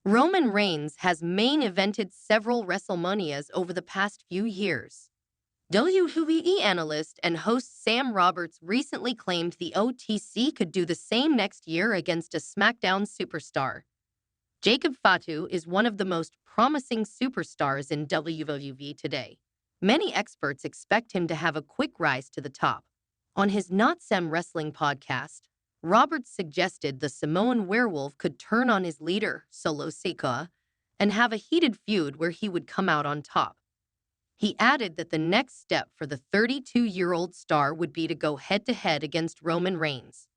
Roman Reigns has main evented several WrestleManias over the past few years. WWE analyst and host Sam Roberts recently claimed the OTC could do the same next year against a SmackDown superstar. Jacob Fatu is one of the most promising superstars in WWE today. Many experts expect him to have a quick rise to the top. On his Not Sem Wrestling podcast, Roberts suggested the Samoan werewolf could turn on his leader, Solo Sikoa, and have a heated feud where he would come out on top. He added that the next step for the 32-year-old star would be to go head-to-head against Roman Reigns.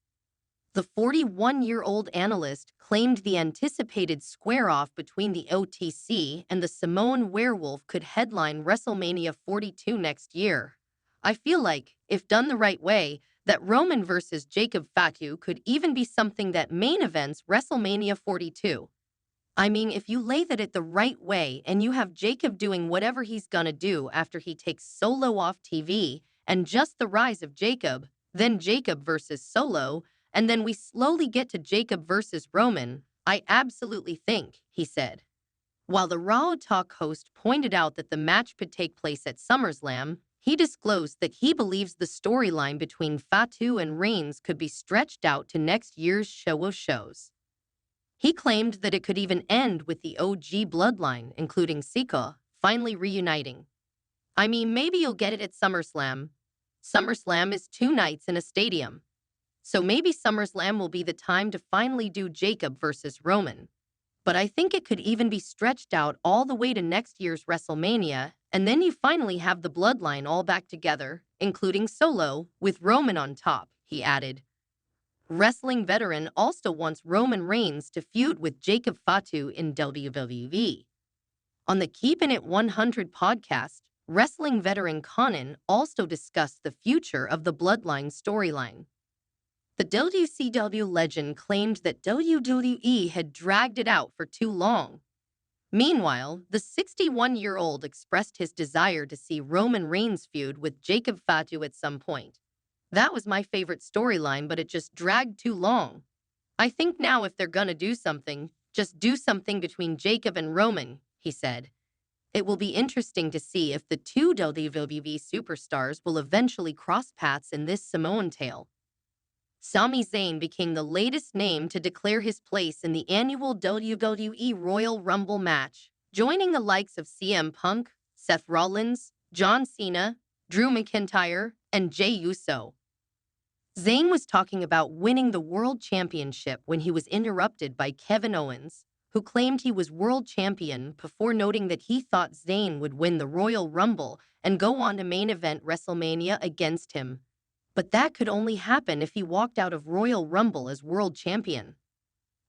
The 41-year-old analyst claimed the anticipated square-off between the OTC and the Samoan werewolf could headline WrestleMania 42 next year. I feel like, if done the right way, that Roman versus Jacob Fatu could even be something that main events WrestleMania 42. I mean, if you lay that it the right way and you have Jacob doing whatever he's gonna do after he takes Solo off TV and just the rise of Jacob, then Jacob versus Solo, and then we slowly get to Jacob versus Roman, I absolutely think, he said. While the Raw Talk host pointed out that the match could take place at SummerSlam, he disclosed that he believes the storyline between Fatu and Reigns could be stretched out to next year's show of shows. He claimed that it could even end with the OG bloodline, including Sikoa, finally reuniting. I mean, maybe you'll get it at SummerSlam. SummerSlam is 2 nights in a stadium. So maybe SummerSlam will be the time to finally do Jacob versus Roman. But I think it could even be stretched out all the way to next year's WrestleMania, and then you finally have the bloodline all back together, including Solo, with Roman on top, he added. Wrestling veteran also wants Roman Reigns to feud with Jacob Fatu in WWE. On the Keepin' It 100 podcast, wrestling veteran Conan also discussed the future of the bloodline storyline. The WCW legend claimed that WWE had dragged it out for too long. Meanwhile, the 61-year-old expressed his desire to see Roman Reigns feud with Jacob Fatu at some point. That was my favorite storyline, but it just dragged too long. I think now if they're gonna do something, just do something between Jacob and Roman, he said. It will be interesting to see if the two WWE superstars will eventually cross paths in this Samoan tale. Sami Zayn became the latest name to declare his place in the annual WWE Royal Rumble match, joining the likes of CM Punk, Seth Rollins, John Cena, Drew McIntyre, and Jey Uso. Zayn was talking about winning the World Championship when he was interrupted by Kevin Owens, who claimed he was World Champion before noting that he thought Zayn would win the Royal Rumble and go on to main event WrestleMania against him. But that could only happen if he walked out of Royal Rumble as World Champion.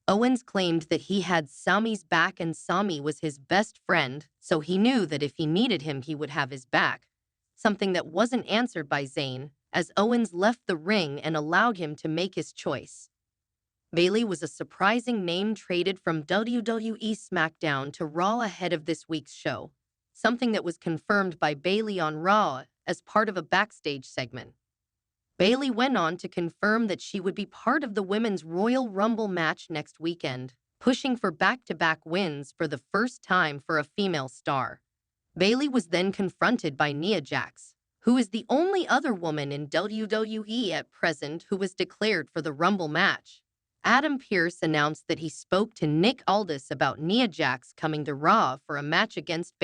Owens claimed that he had Sami's back and Sami was his best friend, so he knew that if he needed him, he would have his back, something that wasn't answered by Zayn, as Owens left the ring and allowed him to make his choice. Bayley was a surprising name traded from WWE SmackDown to Raw ahead of this week's show, something that was confirmed by Bayley on Raw as part of a backstage segment. Bayley went on to confirm that she would be part of the Women's Royal Rumble match next weekend, pushing for back-to-back wins for the first time for a female star. Bayley was then confronted by Nia Jax, who is the only other woman in WWE at present who was declared for the Rumble match. Adam Pearce announced that he spoke to Nick Aldis about Nia Jax coming to Raw for a match against Bayley.